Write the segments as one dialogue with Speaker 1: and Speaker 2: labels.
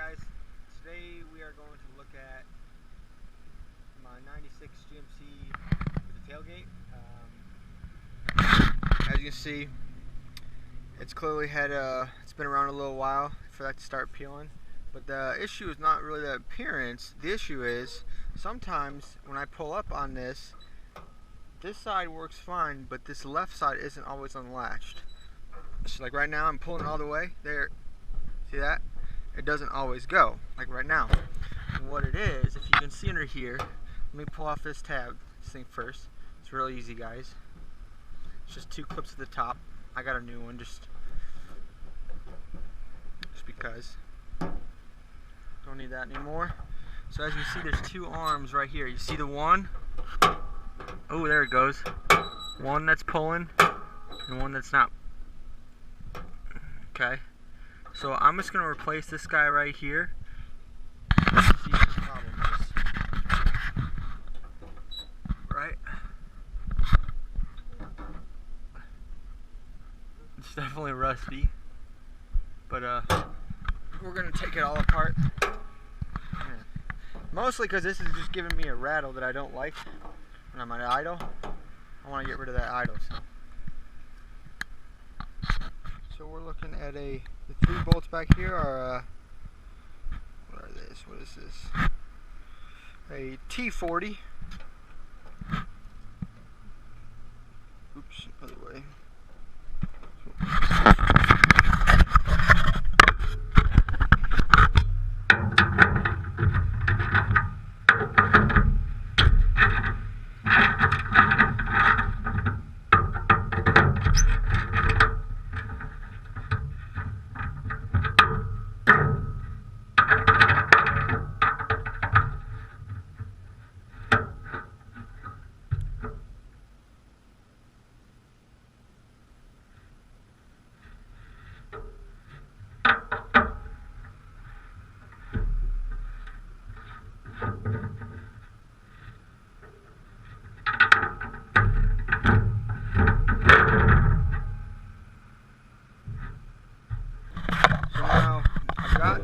Speaker 1: guys, today we are going to look at my 96 GMC with the tailgate. As you can see, it's clearly had it's been around a little while for that to start peeling, but the issue is not really the appearance. The issue is sometimes when I pull up on this side works fine, but this left side isn't always unlatched. So like right now I'm pulling all the way there. See that? It doesn't always go, like right now. And what it is, if you can see under here, let me pull off this tab, this thing first. It's real easy, guys. It's just 2 clips at the top. I got a new one just because. Don't need that anymore. So as you see, there's 2 arms right here. You see the one? Oh, there it goes. One that's pulling and one that's not. Okay. So I'm just going to replace this guy right here. See what the problem is. Right? It's definitely rusty. But we're going to take it all apart. Mostly because this is just giving me a rattle that I don't like when I'm at idle. I want to get rid of that idle. So we're looking at the 3 bolts back here are what are this? What is this? A T40. Oops, other way.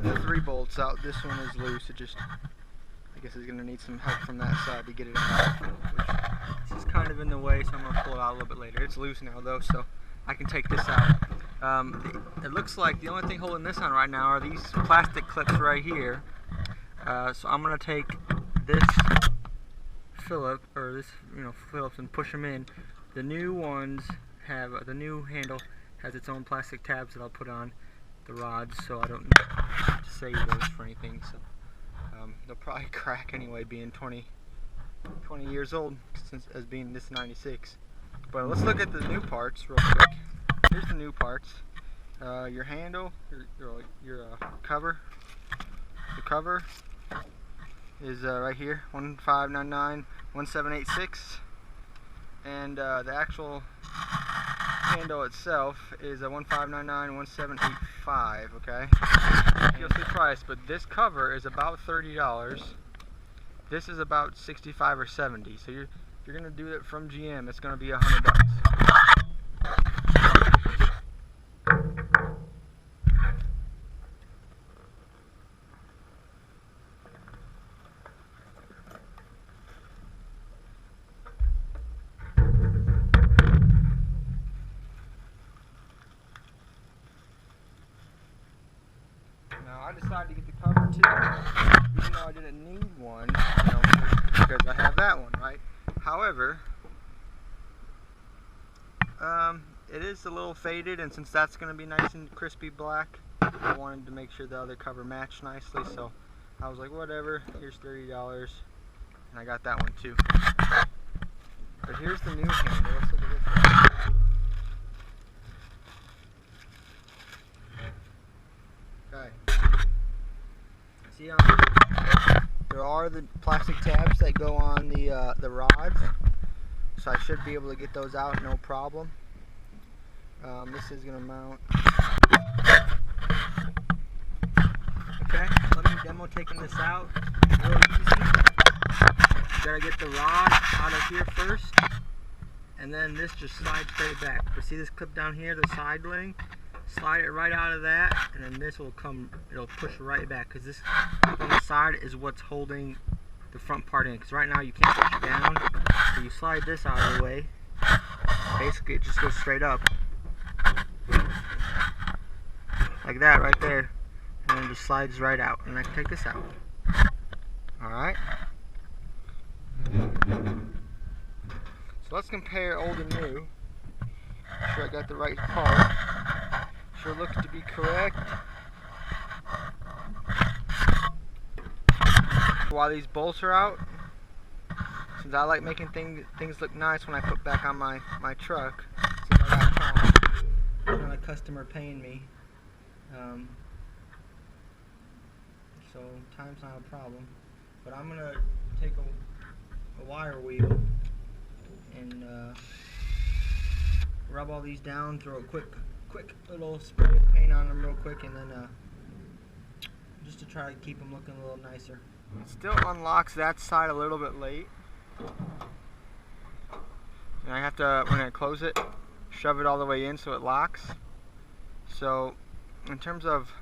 Speaker 1: The 3 bolts out. This one is loose. It just, I guess, is going to need some help from that side to get it out. Which this is kind of in the way, so I'm going to pull it out a little bit later. It's loose now though, so I can take this out. It looks like the only thing holding this on right now are these plastic clips right here. So I'm going to take this Phillips, or this, Phillips, and push them in. The new ones have the new handle has its own plastic tabs that I'll put on the rods, so I don't need to save those for anything. So they'll probably crack anyway, being 20 years old as being this 96. But let's look at the new parts real quick. Here's the new parts. Your handle, your cover. The cover is right here, 1599-1786, and the actual handle itself is a 1599-1785. Okay, you'll see price, but this cover is about $30. This is about 65 or 70. So if you're gonna do it from GM, it's gonna be $100. Now I decided to get the cover too, even though I didn't need one, because I have that one, right? However, it is a little faded, and since that's going to be nice and crispy black, I wanted to make sure the other cover matched nicely, so I was like, whatever, here's $30, and I got that one too. But here's the new handle. Let's look at this one. Okay. See, there are the plastic tabs that go on the rods, so I should be able to get those out no problem. This is going to mount. Okay, let me demo taking this out. Real easy. You gotta get the rod out of here first, and then this just slides straight back. But see this clip down here, the side link? slide it right out of that, and then this will come, it'll push right back, because this on the side is what's holding the front part in, because right now you can't push it down. So you slide this out of the way, basically it just goes straight up like that right there, and then it just slides right out, and I can take this out. Alright, so let's compare old and new. Make sure I got the right part. Sure looks to be correct. While these bolts are out, since I like making things look nice when I put back on my truck, since I got time, I'm not a customer paying me, so time's not a problem. But I'm gonna take a wire wheel and rub all these down, throw a quick little spray of paint on them real quick, and then just to try to keep them looking a little nicer. It still unlocks that side a little bit late, and I have to, when I close it, shove it all the way in so it locks. So in terms of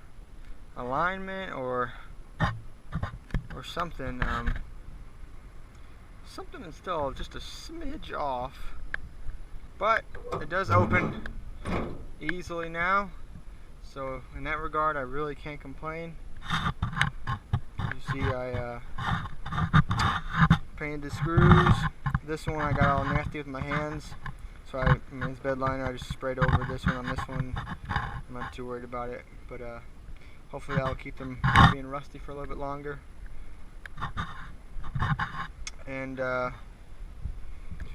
Speaker 1: alignment or something, something is still just a smidge off, but it does open easily now, so in that regard I really can't complain. You see, I painted the screws. This one I got all nasty with my hands, so this bed liner I just sprayed over this one on this one. I'm not too worried about it, but hopefully that'll keep them from being rusty for a little bit longer. And if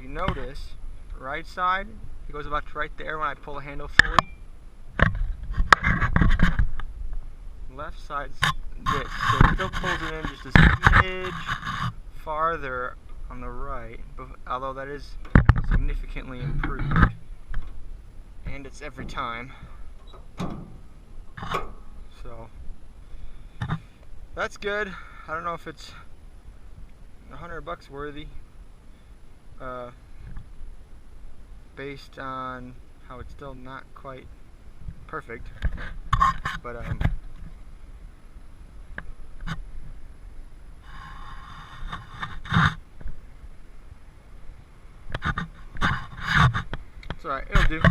Speaker 1: you notice, right side, it goes about right there when I pull the handle fully. Left side's this, so it still pulls it in just a smidge farther on the right, but although that is significantly improved, and it's every time. So that's good. I don't know if it's $100 worthy, based on how it's still not quite perfect, but it's alright, it'll do.